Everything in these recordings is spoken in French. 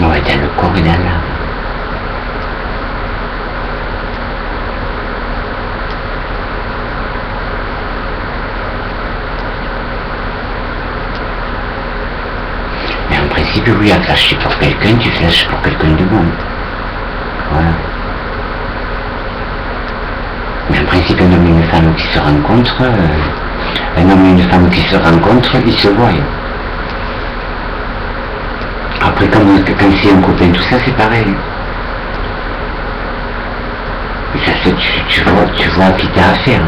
Ouais, dans le corps et dans l'âme. Mais en principe, oui, à flasher pour quelqu'un, tu flashes pour quelqu'un de bon. Voilà. Mais en principe, un homme et une femme qui se rencontrent, un homme et une femme qui se rencontrent, ils se voient. Après, quand c'est un copain, tout ça, c'est pareil. Ça fait, tu vois qui t'as affaire.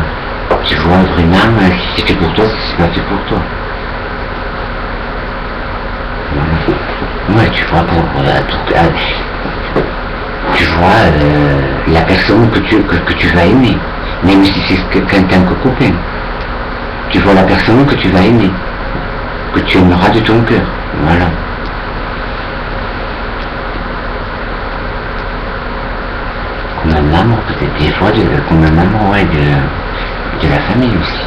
Tu vois vraiment si c'est fait pour toi, si c'est pas fait pour toi. Voilà. Ouais, tu vois, tu vois la personne que tu vas aimer, même si c'est qu'en tant que copain. Tu vois la personne que tu vas aimer, que tu aimeras de ton cœur. Voilà. Comme un amour, peut-être des fois, comme un amour, ouais, de la famille aussi.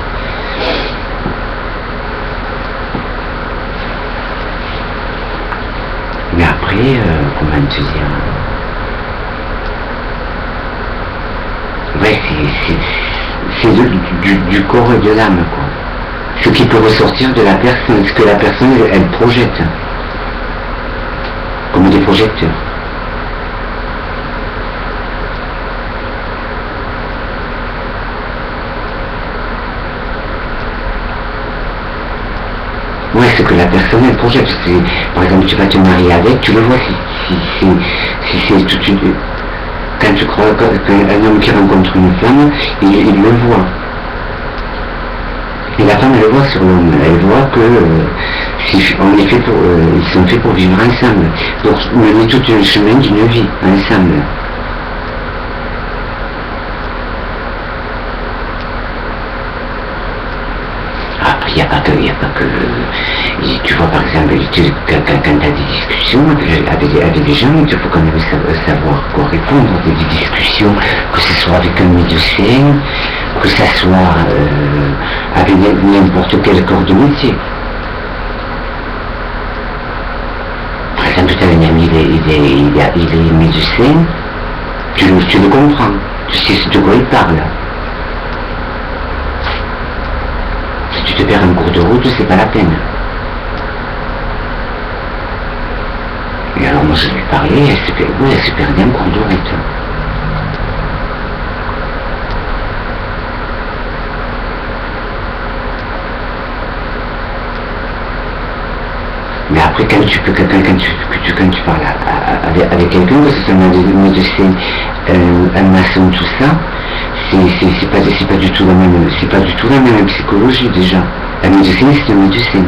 Mais après, comment te dire, ouais, c'est du corps et de l'âme, quoi. Ce qui peut ressortir de la personne, ce que la personne, elle projette. Comme des projecteurs. Ouais, ce que la personne, elle projette. Par exemple, tu vas te marier avec, tu le vois si c'est toute une... Quand tu crois qu'un homme qui rencontre une femme, il le voit. Et la femme, elle voit sur l'homme. Elle voit que ils sont faits pour vivre ensemble. Donc, mener tout un chemin d'une vie ensemble. Après, il n'y a pas que... Tu vois, par exemple, quand tu as des discussions avec des gens, il faut quand même savoir quoi répondre à des discussions, que ce soit avec un médecin, que ce soit avec n'importe quel corps de métier. Par exemple, tu as un ami, il est médecin, tu le comprends, tu sais de quoi il parle. Si tu te perds un cours de route, c'est pas la peine. Et alors moi je lui parlais, elle se perdait un cours de route. Mais après quand tu parles avec quelqu'un, que ce soit un médecin, un maçon, tout ça, c'est pas du tout la même psychologie déjà. Un médecin, c'est un médecin.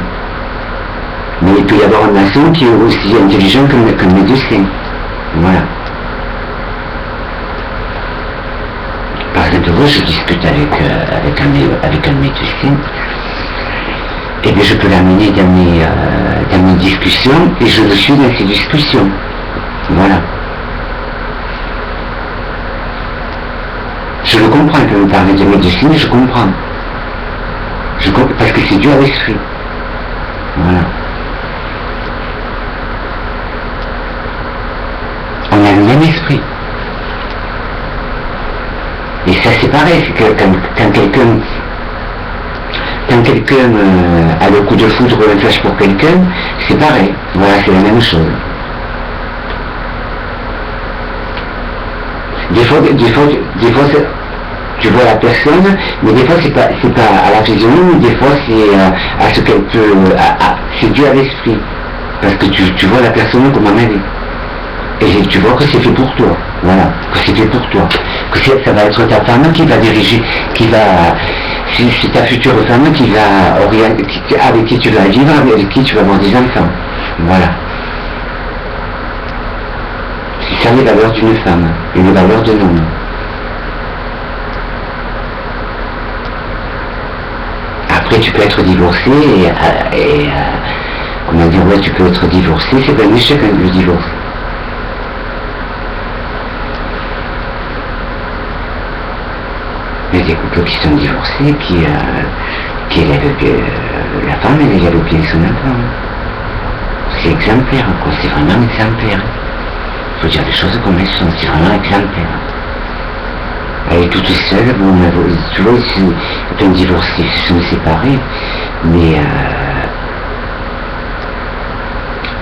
Mais il peut y avoir un maçon qui est aussi intelligent qu'un médecin. Voilà. Par exemple, moi je discute avec un médecin, et bien je peux l'amener dans mes discussions, et je le suis dans ces discussions. Voilà. Je le comprends, quand vous parlez de médecine, je comprends. Parce que c'est dû à l'esprit. Voilà. On a le même esprit. Et ça c'est pareil, c'est que quand quelqu'un a le coup de foudre ou un flash pour quelqu'un, c'est pareil. Voilà, c'est la même chose. Des fois tu vois la personne, mais des fois c'est pas à la physionomie, des fois c'est à ce qu'elle peut, c'est dû à l'esprit, parce que tu vois la personne comme elle est, et tu vois que c'est fait pour toi, voilà, que c'est fait pour toi, que ça va être ta femme qui va diriger, c'est ta future femme qui va orienter, avec qui tu vas vivre, avec qui tu vas avoir des enfants, voilà. C'est ça les valeurs d'une femme, et les valeurs d'un homme. Après tu peux être divorcé et comment dire, ouais, tu peux être divorcé, c'est pas un échec le divorce. Il y a des couples qui sont divorcés, qui élèvent la femme, elle élève bien son enfant. c'est exemplaire, quoi, c'est vraiment exemplaire. Il faut dire des choses comme elles sont, c'est vraiment exemplaire. Elle est toute seule, bon, tu vois, c'est un divorcé, ils se sont séparés, mais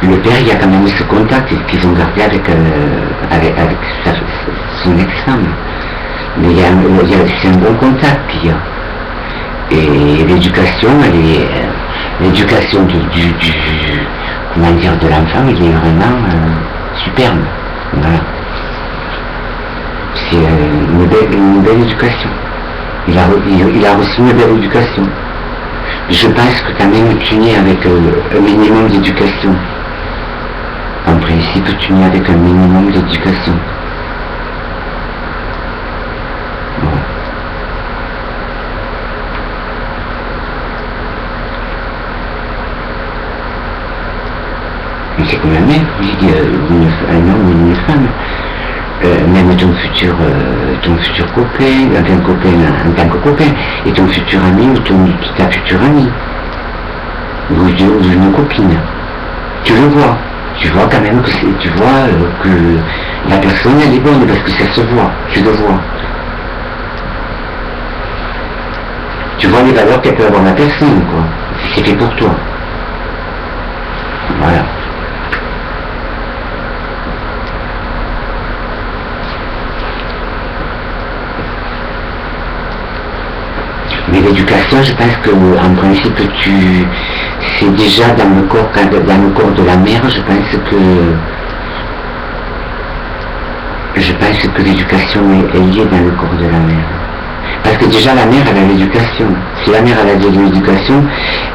le père, il y a quand même ce contact qu'ils ont gardé avec son ex-femme. Mais c'est un bon contact qu'il y a. Et l'éducation, l'éducation comment dire, de l'enfant, il est vraiment superbe. Voilà. C'est une belle éducation. Il a reçu une belle éducation. Je pense que quand même tu nais avec un minimum d'éducation. En principe, tu nais avec un minimum d'éducation. Bon. C'est comme la mère, un homme ou une femme. Même ton futur copain, en tant que copain, et ton futur ami ou ta future amie, ou une copine. Tu le vois. Tu vois quand même que la personne elle est bonne parce que ça se voit, tu le vois. Tu vois les valeurs qu'elle peut avoir la personne, quoi. C'est fait pour toi. Voilà. Mais l'éducation, je pense que en principe c'est déjà dans le corps de la mère, je pense que l'éducation est liée dans le corps de la mère. Parce que déjà la mère elle a l'éducation. Si la mère elle a de l'éducation,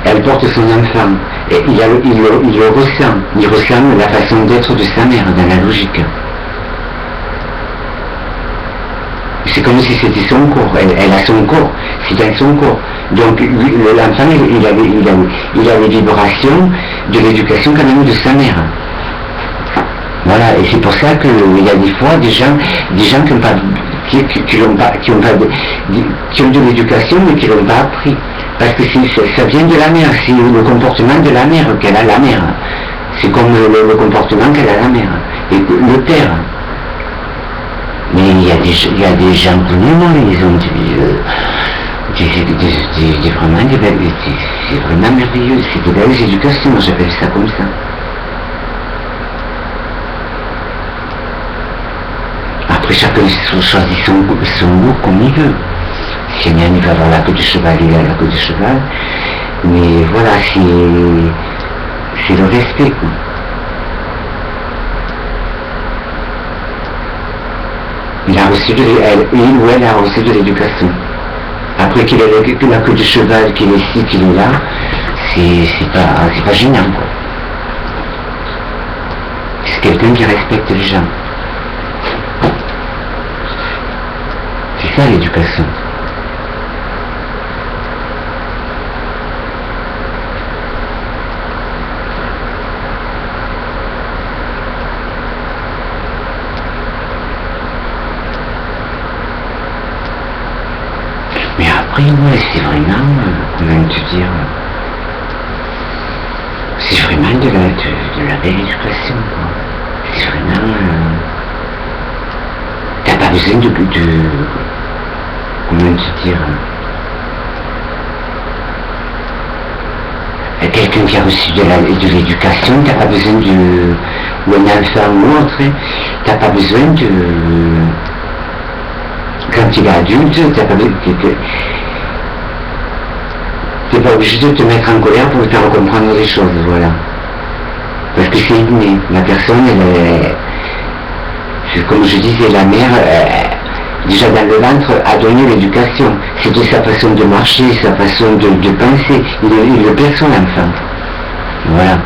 elle porte son enfant. Et il le ressent. Il ressent la façon d'être de sa mère dans la logique. C'est comme si c'était son corps, elle a son corps, c'est dans son corps. Donc l'enfant, il a les vibrations de l'éducation quand même de sa mère. Voilà, et c'est pour ça qu'il y a des fois des gens qui ont de l'éducation mais qui ne l'ont pas appris. Parce que ça vient de la mère, c'est le comportement de la mère qu'elle a la mère. C'est comme le comportement qu'elle a la mère. Et le père. Mais il y a des gens connus, ils ont c'est vraiment merveilleux, c'est de belles éducations, j'appelle ça comme ça. Après chacun choisit son mot comme il veut. Si un il va avoir la queue de cheval, il a la queue de cheval. Mais voilà, c'est le respect, quoi. Il a reçu elle a reçu de l'éducation. Après qu'il ait la queue de cheval, qu'il est ici, qu'il est là, c'est pas gênant, quoi. C'est quelqu'un qui respecte les gens. C'est ça l'éducation. Après, ouais, c'est vraiment, comment te dire, c'est vraiment de la belle éducation, quoi. C'est vraiment, t'as pas besoin de comment te dire, quelqu'un qui a reçu de l'éducation, t'as pas besoin ou un enfant ou autre, t'as pas besoin quand il est adulte, t'as pas besoin t'es pas obligé de te mettre en colère pour faire comprendre les choses, voilà. Parce que c'est inné. La personne, comme je disais, la mère, déjà dans le ventre, a donné l'éducation. C'était sa façon de marcher, sa façon de penser. Il le perçoit, l'enfant. Voilà.